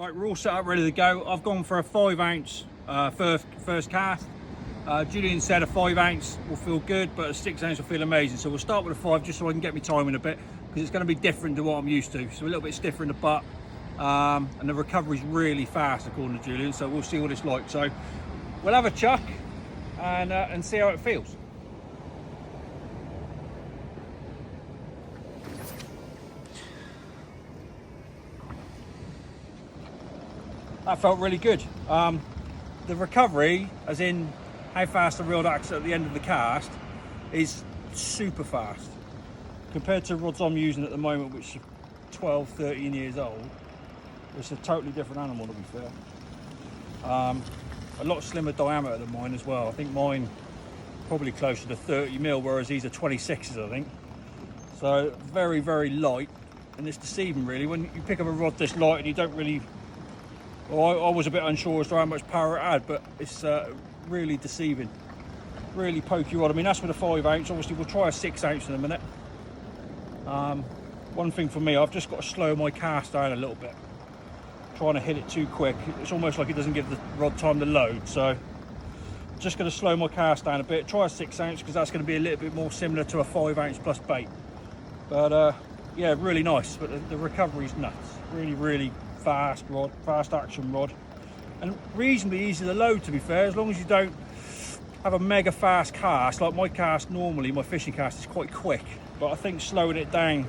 Right, we're all set up, ready to go. I've gone for a 5-ounce first cast. Julian said a 5-ounce will feel good, but a 6-ounce will feel amazing. So we'll start with a 5 just so I can get my timing a bit, because it's going to be different to what I'm used to. So a little bit stiffer in the butt, and the recovery's really fast according to Julian. So we'll see what it's like. So we'll have a chuck and see how it feels. That felt really good. The recovery, as in how fast the rod acts at the end of the cast, is super fast. Compared to rods I'm using at the moment, which are 12, 13 years old, it's a totally different animal, to be fair. A lot slimmer diameter than mine as well. I think mine probably closer to 30 mil, whereas these are 26s, I think. So very, very light, and it's deceiving really. When you pick up a rod this light and you don't really, well, I was a bit unsure as to how much power it had, but it's really deceiving. Really pokey rod. I mean, that's with a 5-ounce. Obviously, we'll try a 6-ounce in a minute. One thing for me, I've just got to slow my cast down a little bit. Trying to hit it too quick, it's almost like it doesn't give the rod time to load. So, just going to slow my cast down a bit. Try a 6-ounce because that's going to be a little bit more similar to a 5-ounce plus bait. But yeah, really nice. But the recovery's nuts. Really, really fast rod, fast action rod, and reasonably easy to load, to be fair, as long as you don't have a mega fast cast. Like my cast normally, my fishing cast is quite quick, but I think slowing it down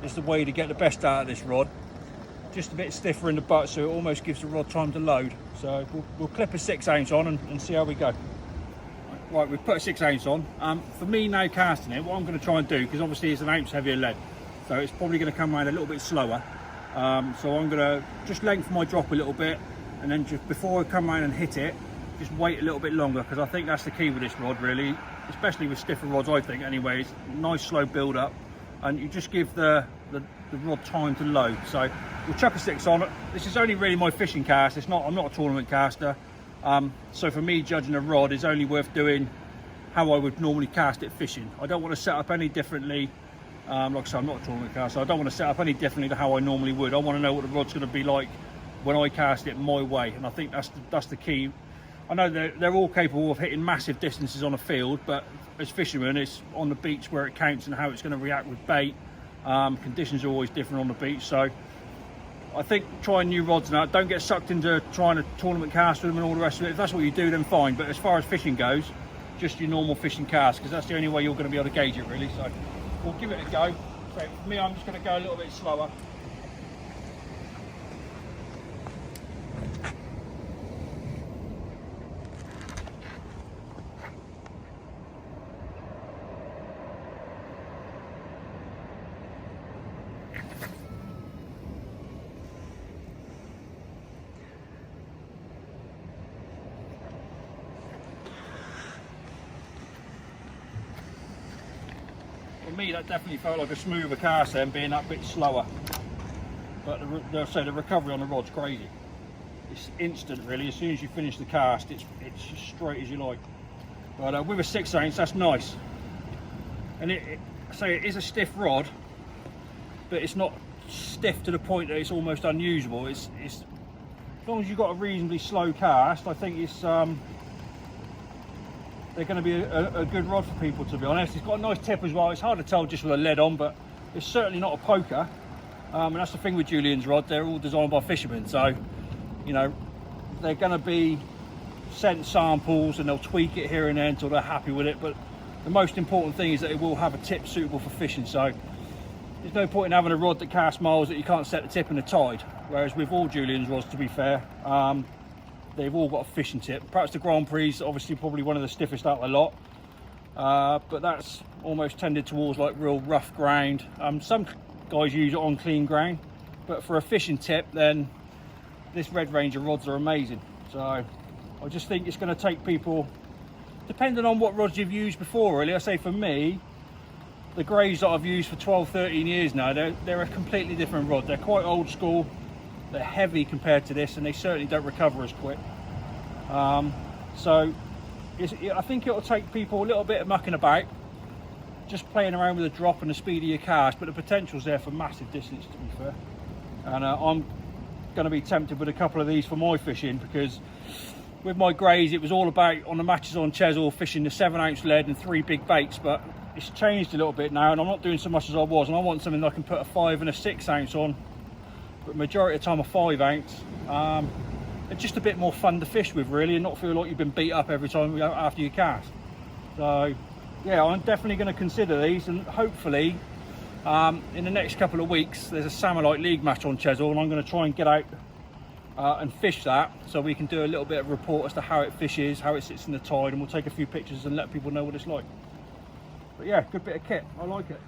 is the way to get the best out of this rod. Just a bit stiffer in the butt, so it almost gives the rod time to load. So we'll clip a 6-ounce on and see how we go. Right, we've put a 6-ounce on. For me now casting it, what I'm going to try and do, because obviously it's an ounce heavier lead, so it's probably going to come around a little bit slower. So I'm going to just lengthen my drop a little bit, and then just before I come around and hit it, just wait a little bit longer, because I think that's the key with this rod really, especially with stiffer rods, I think anyways. Nice slow build up, and you just give the rod time to load. So we'll chuck a 6 on it. This is only really my fishing cast. I'm not a tournament caster, so for me judging a rod is only worth doing how I would normally cast it fishing. I don't want to set up any differently. Like I said, I'm not a tournament caster, so I don't want to set up any differently to how I normally would. I want to know what the rod's going to be like when I cast it my way, and I think that's the key. I know they're all capable of hitting massive distances on a field, but as fishermen, it's on the beach where it counts and how it's going to react with bait. Conditions are always different on the beach, so I think trying new rods now, don't get sucked into trying to tournament cast with them and all the rest of it. If that's what you do, then fine, but as far as fishing goes, just your normal fishing cast, because that's the only way you're going to be able to gauge it really. So we'll give it a go. So for me, I'm just going to go a little bit slower. For me, that definitely felt like a smoother cast then, being that bit slower. But the recovery on the rod's crazy. It's instant really. As soon as you finish the cast, it's as straight as you like. But with a 6-ounce, that's nice. And I say it is a stiff rod, but it's not stiff to the point that it's almost unusable. It's as long as you've got a reasonably slow cast, I think it's they're going to be a good rod for people, to be honest. It's got a nice tip as well. It's hard to tell just with a lead on, but it's certainly not a poker. And that's the thing with Julian's rod, they're all designed by fishermen, so you know they're going to be sent samples and they'll tweak it here and there until they're happy with it. But the most important thing is that it will have a tip suitable for fishing. So there's no point in having a rod that casts miles that you can't set the tip in the tide. Whereas with all Julian's rods, to be fair, they've all got a fishing tip. Perhaps the Grand Prix is obviously probably one of the stiffest out of the lot, but that's almost tended towards like real rough ground. Some guys use it on clean ground, but for a fishing tip, then this Red Ranger rods are amazing. So I just think it's going to take people, depending on what rods you've used before really. I say for me, the greys that I've used for 12, 13 years now, they're a completely different rod. They're quite old school. They're heavy compared to this, and they certainly don't recover as quick. So I think it'll take people a little bit of mucking about, just playing around with the drop and the speed of your cast, but the potential's there for massive distance, to be fair. And going to be tempted with a couple of these for my fishing, because with my greys it was all about on the matches on Chidzoy fishing the 7-ounce lead and 3 big baits, but it's changed a little bit now and I'm not doing so much as I was, and I want something that I can put a 5 and a 6 ounce on, but majority of the time a 5 ounce. It's just a bit more fun to fish with really, and not feel like you've been beat up every time after you cast. So yeah, I'm definitely going to consider these, and hopefully in the next couple of weeks there's a Salmonite League match on Chidzoy, and I'm going to try and get out and fish that, so we can do a little bit of report as to how it fishes, how it sits in the tide, and we'll take a few pictures and let people know what it's like. But yeah, good bit of kit, I like it.